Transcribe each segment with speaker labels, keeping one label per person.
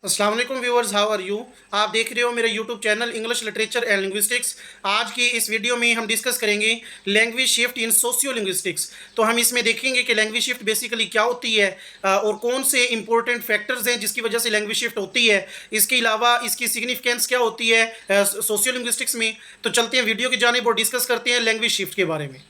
Speaker 1: अस्सलाम वालेकुम viewers, how are you. आप देख रहे हो मेरा YouTube channel English literature and linguistics. आज की इस वीडियो में हम डिस्कस करेंगे लैंग्वेज शिफ्ट इन सोशियो लिंग्विस्टिक्स। तो हम इसमें देखेंगे कि लैंग्वेज शिफ्ट बेसिकली क्या होती है और कौन से इंपॉर्टेंट फैक्टर्स हैं जिसकी वजह से लैंग्वेज शिफ्ट होती है। इसके अलावा इसकी सिग्निफिकेंस क्या होती है सोशियो लिंग्विस्टिक्स में। तो चलते हैं वीडियो की जानिब और डिस्कस करते हैं लैंग्वेज शिफ्ट के बारे में।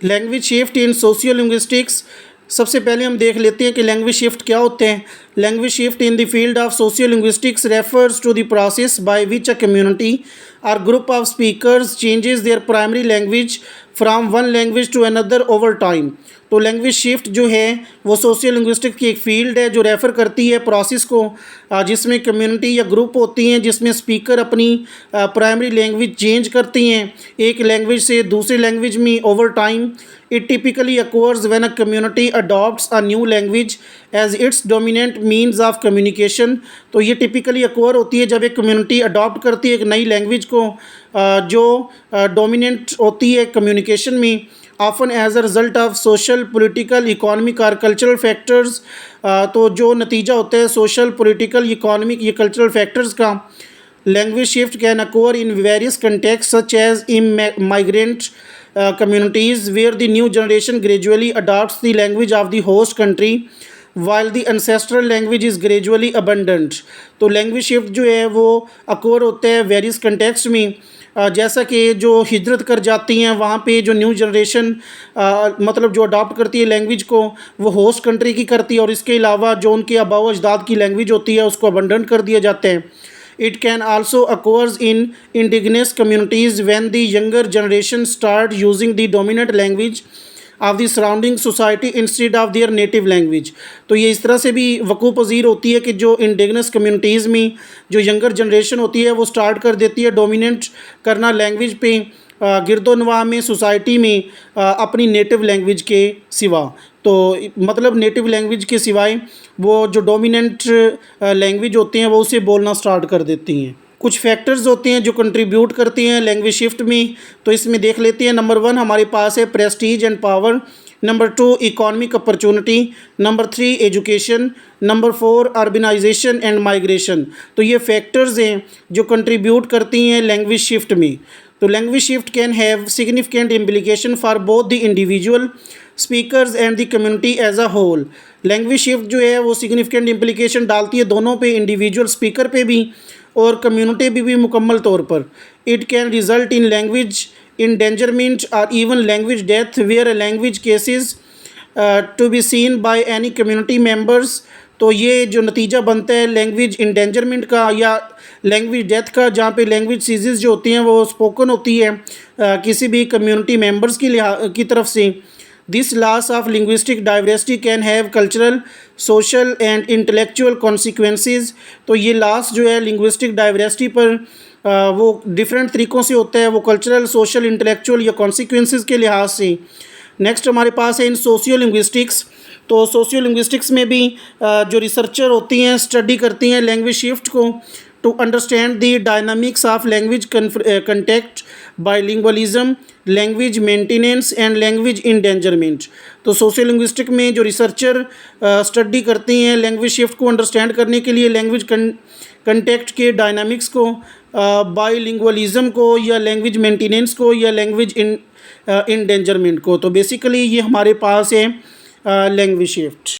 Speaker 1: लैंग्वेज शिफ्ट इन सोशियो लिंग्विस्टिक्स। सबसे पहले हम देख लेते हैं कि लैंग्वेज शिफ्ट क्या होते हैं। Language shift in the field of sociolinguistics refers to the process by which a community और group of speakers changes their primary language from one language to another over time. तो language shift जो है वो socio linguistics की एक field है जो refer करती है प्रोसेस को जिसमें कम्युनिटी या ग्रुप होती हैं जिसमें स्पीकर अपनी प्राइमरी लैंग्वेज चेंज करती हैं एक लैंग्वेज से दूसरी लैंग्वेज में over time. It typically occurs when a community adopts a new language as its dominant means of communication। तो ये टिपिकली अक्वर होती है जब एक कम्युनिटी अडॉप्ट करती है एक नई लैंग्वेज को जो डोमिनेंट होती है कम्युनिकेशन में, often as a result of social political economic और कल्चरल फैक्टर्स। तो जो नतीजा होता है सोशल पॉलिटिकल इकोनॉमिक या कल्चरल फैक्टर्स का। Language shift can occur in various contexts such as in migrant communities where the new generation gradually adopts the language of the host country while the ancestral language is gradually abandoned। तो language shift जो है वो acore होता है various context में जैसा कि जो हिजरत कर जाती हैं वहाँ पे जो न्यू जनरेशन मतलब जो अडॉप्ट करती है लैंग्वेज को वो होस्ट कंट्री की करती है और इसके अलावा जो उनके आबाओ अजदाद की लैंग्वेज होती है उसको अबंडन कर दिया जाता है। It can also occurs in indigenous communities when the younger generation start using the dominant language of the surrounding society instead of their native language। तो ये इस तरह से भी वकूफ़ पज़ीर होती है कि जो इंडिगनस कम्युनिटीज़ में जो यंगर जनरेशन होती है वो स्टार्ट कर देती है डोमिनेंट करना लैंग्वेज पे गिरदोनवा में सोसाइटी में अपनी नेटिव लैंग्वेज के सिवा। तो मतलब नेटिव लैंग्वेज के सिवाय वो जो डोमिनेंट लैंग्वेज होते हैं वो उसे बोलना स्टार्ट कर देती हैं। कुछ फैक्टर्स होते हैं जो कंट्रीब्यूट करते हैं लैंग्वेज शिफ्ट में, तो इसमें देख लेते हैं। नंबर 1 हमारे पास है prestige and power. Number 2 economic opportunity. Number 3 education. Number 4 urbanisation and migration. तो ये फैक्टर्स हैं जो कंट्रीब्यूट करती हैं लैंग्वेज शिफ्ट में। तो language shift can have significant implication for both the individual speakers and the community as a whole. Language shift जो है वो सिग्निफिकेंट इम्प्लीकेशन डालती है दोनों पे, इंडिविजुअल स्पीकर पे भी और कम्युनिटी भी मुकम्मल तौर पर। It can result in language endangerment or even language death where a language cases to be seen by any community members। तो ये जो नतीजा बनता है लैंग्वेज इंडेंजरमेंट का या लैंग्वेज डेथ का जहाँ पे लैंग्वेज सीजेस जो होती हैं वो स्पोकन होती है किसी भी कम्युनिटी मेंबर्स की तरफ से। This loss of linguistic diversity can have cultural social and intellectual consequences. तो ये लॉस जो है लिंग्विस्टिक डाइवर्सिटी पर वो डिफरेंट तरीक़ों से होता है, वो कल्चरल सोशल इंटेलेक्चुअल या कॉन्सिक्वेंसेस के लिहाज से। नेक्स्ट हमारे पास है इन सोशियो लिंग्विस्टिक्स। तो सोशियो लिंग्विस्टिक्स में भी जो रिसर्चर होती हैं स्टडी करती हैं लैंग्वेज शिफ्ट को to understand the dynamics of language contact bilingualism language maintenance and language endangerment. तो सोशियो लिंग्विस्टिक में जो रिसर्चर स्टडी करती हैं लैंग्वेज शिफ्ट को अंडरस्टैंड करने के लिए लैंग्वेज कंटेक्ट के डायनामिक्स को, बाइलिंगुअलिज्म को या लैंग्वेज मेंटेनेंस को या लैंग्वेज इंडेंजरमेंट को। तो बेसिकली ये हमारे पास है लैंग्वेज शिफ्ट।